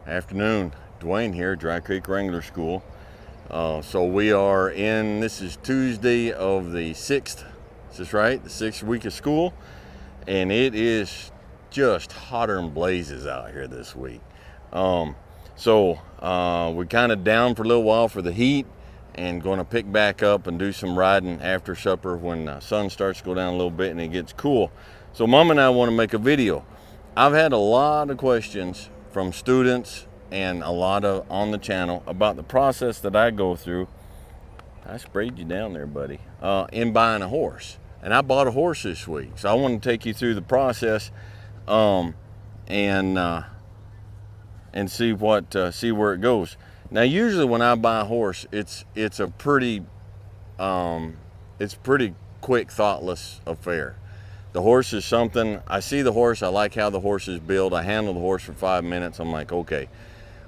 Afternoon. Dwayne here, Dry Creek Wrangler School. So we are in, this is Tuesday of the 6th, is this right? The 6th week of school. And it is just hotter than blazes out here this week. We're kind of down for a little while for the heat and going to pick back up and do some riding after supper when the sun starts to go down a little bit and it gets cool. So Mom and I want to make a video. I've had a lot of questions from students and a lot of on the channel about the process that I go through. I sprayed you down there, buddy, in buying a horse. And I bought a horse this week. So I want to take you through the process and see where it goes. Now, usually when I buy a horse, it's a pretty quick, thoughtless affair. The horse is something, I see the horse, I like how the horse is built, I handle the horse for 5 minutes, I'm like, okay,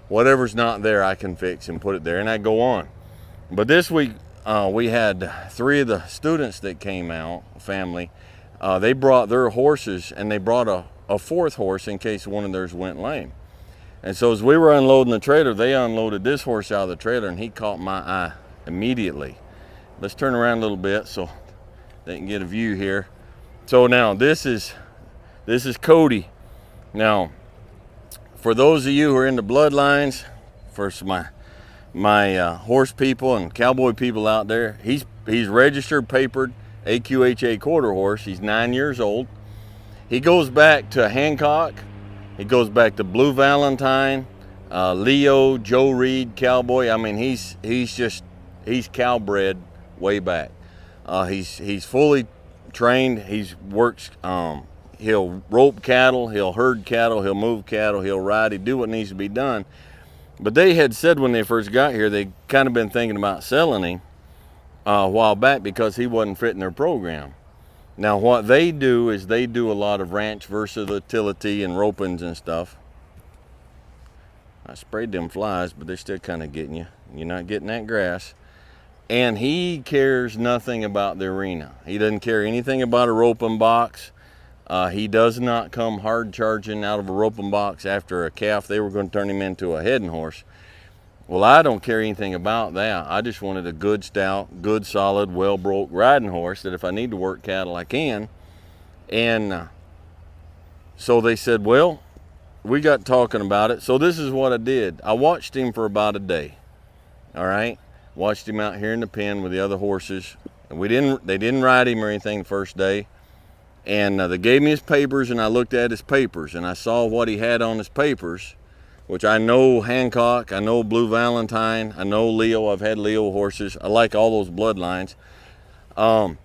whatever's not there I can fix and put it there, and I go on. But this week we had 3 of the students that came out, family, they brought their horses, and they brought a 4th horse in case one of theirs went lame. And so as we were unloading the trailer, they unloaded this horse out of the trailer, and he caught my eye immediately. Let's turn around a little bit so they can get a view here. So now this is Cody. Now, for those of you who are into bloodlines, for my horse people and cowboy people out there, he's registered, papered, AQHA quarter horse. He's 9 years old. He goes back to Hancock. He goes back to Blue Valentine, Leo, Joe Reed, cowboy. I mean, he's cowbred way back. He's fully trained. He's works. He'll rope cattle. He'll herd cattle. He'll move cattle. He'll ride. He'll do what needs to be done. But they had said when they first got here, they kind of been thinking about selling him a while back because he wasn't fitting their program. Now what they do is they do a lot of ranch versatility and ropings and stuff. I sprayed them flies, but they're still kind of getting you. You're not getting that grass. And he cares nothing about the arena. He doesn't care anything about a roping box. He does not come hard charging out of a roping box after a calf. They were going to turn him into a heading horse. Well, I don't care anything about that. I just wanted a good, stout, good, solid, well-broke riding horse that if I need to work cattle, I can. And so they said, well, we got talking about it. So this is what I did. I watched him for about a day. All right? Watched him out here in the pen with the other horses. And they didn't ride him or anything the first day. And they gave me his papers, and I looked at his papers, and I saw what he had on his papers, which I know Hancock, I know Blue Valentine, I know Leo. I've had Leo horses. I like all those bloodlines. So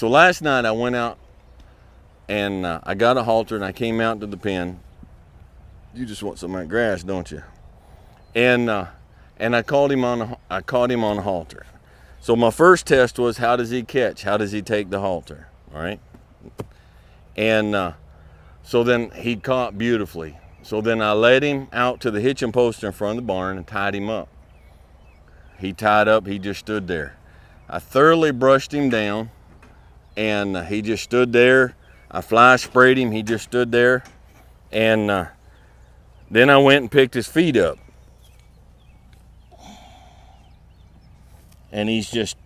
last night I went out and I got a halter, and I came out to the pen. You just want some of that grass, don't you? And I caught him on a halter. So my first test was, how does he catch? How does he take the halter? All right. And so then he caught beautifully. So then I led him out to the hitching post in front of the barn and tied him up. He tied up, he just stood there. I thoroughly brushed him down, and he just stood there. I fly sprayed him, he just stood there. And then I went and picked his feet up. And he just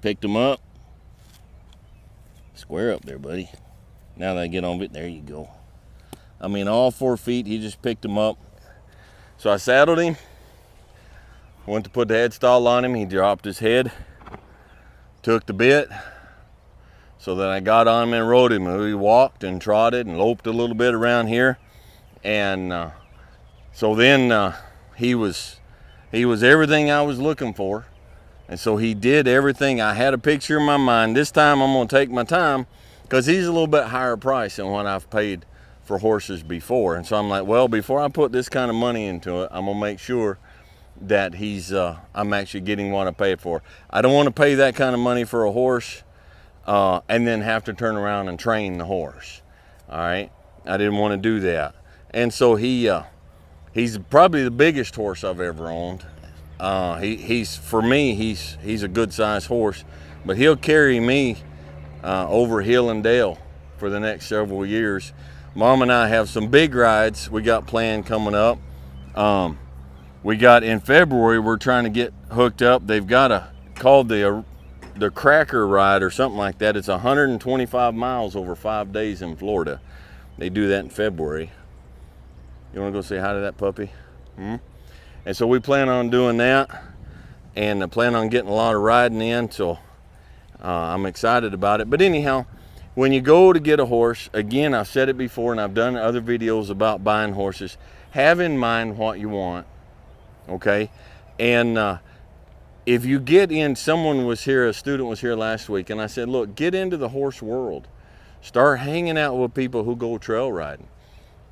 picked them up. Square up there, buddy. Now that I get on it, there you go. I mean, all 4 feet, he just picked them up. So I saddled him, went to put the headstall on him. He dropped his head, took the bit. So then I got on him and rode him. We walked and trotted and loped a little bit around here. And so then he was everything I was looking for. And so he did everything. I had a picture in my mind. This time I'm going to take my time because he's a little bit higher price than what I've paid for horses before. And so I'm like, well, before I put this kind of money into it, I'm going to make sure that I'm actually getting what I paid for. I don't want to pay that kind of money for a horse and then have to turn around and train the horse. All right. I didn't want to do that. And so he's probably the biggest horse I've ever owned. For me, he's a good sized horse, but he'll carry me over hill and dale for the next several years. Mom and I have some big rides we got planned coming up. We got in February, we're trying to get hooked up. They've got called the Cracker Ride or something like that. It's 125 miles over 5 days in Florida. They do that in February. You want to go say hi to that puppy? And so we plan on doing that, and I plan on getting a lot of riding in, so I'm excited about it. But anyhow, when you go to get a horse, again, I've said it before and I've done other videos about buying horses, have in mind what you want, okay? And if you get in, someone was here, a student was here last week, and I said, look, get into the horse world. Start hanging out with people who go trail riding.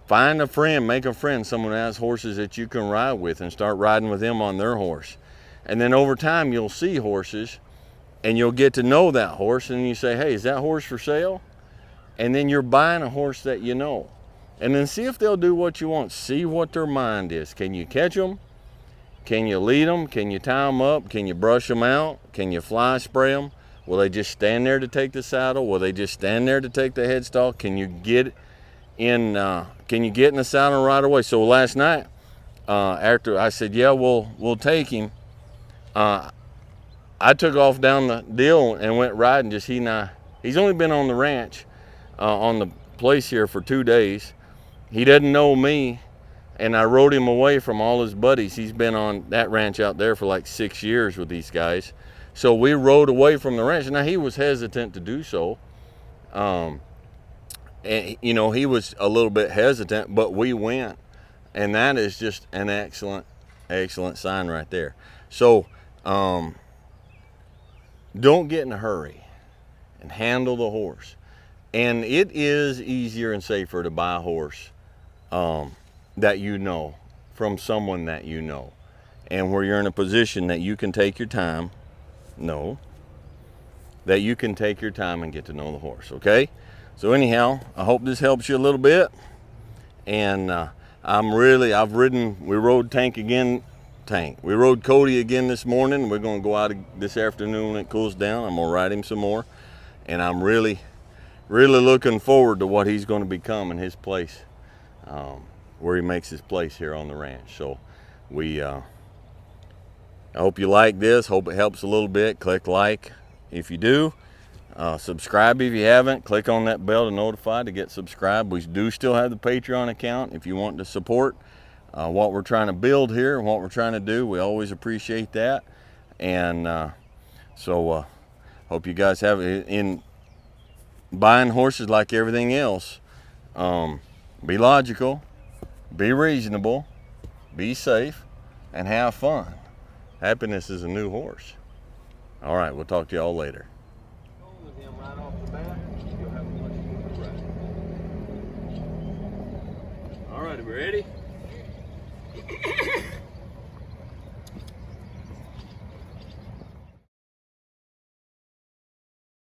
Find a friend, make a friend, someone who has horses that you can ride with, and start riding with them on their horse. And then over time, you'll see horses, and you'll get to know that horse, and you say, hey, is that horse for sale? And then you're buying a horse that you know. And then see if they'll do what you want. See what their mind is. Can you catch them? Can you lead them? Can you tie them up? Can you brush them out? Can you fly spray them? Will they just stand there to take the saddle? Will they just stand there to take the headstock? Can you get in the saddle right away? So last night, after I said, yeah, we'll take him, I took off down the deal and went riding, just he and I. He's only been on the ranch, on the place here for 2 days. He doesn't know me, and I rode him away from all his buddies. He's been on that ranch out there for like 6 years with these guys. So we rode away from the ranch. Now, he was hesitant to do so. And, you know, he was a little bit hesitant, but we went. And that is just an excellent, excellent sign right there. So, don't get in a hurry and handle the horse. And it is easier and safer to buy a horse that you know, from someone that you know, and where you're in a position that you can take your time. That you can take your time and get to know the horse, okay? So anyhow, I hope this helps you a little bit. And we rode we rode Cody again this morning. We're gonna go out this afternoon when it cools down. I'm gonna ride him some more. And I'm really, really looking forward to what he's gonna become in his place, where he makes his place here on the ranch. So I hope you like this. Hope it helps a little bit. Click like if you do. Subscribe if you haven't. Click on that bell to notify to get subscribed. We do still have the Patreon account if you want to support what we're trying to build here and what we're trying to do. We always appreciate that. And hope you guys have it. In buying horses, like everything else, be logical, be reasonable, be safe, and have fun. Happiness is a new horse. All right, we'll talk to y'all later. With him right off the bat, you'll have a much smoother ride. All right, are we ready?